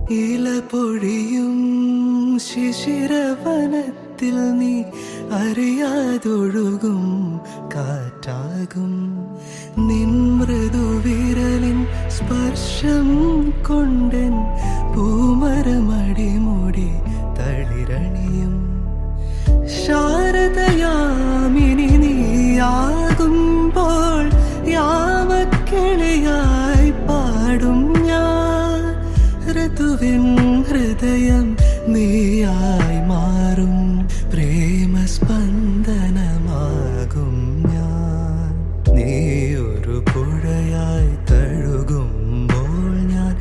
ഇല പൊഴിയും ശിശിരവനത്തിൽ നീ അറിയാതൊഴുകും കാറ്റാകും. നിൻ മൃദുവിരലിൻ സ്പർശം കൊണ്ടൻ പൂമരമടിമുടി തളിരണിയും. ശാരദയാമിനി നീയാകുമ്പോൾ യാമക്കിളിയായി പാടും ഞാൻ. ഋതുവിൻ ഹൃദയം നീയായി മാറും പ്രേമസ്പന്ദനമാകും ഞാൻ. നീയൊരു പുഴയായി തഴുകുമ്പോൾ ഞാൻ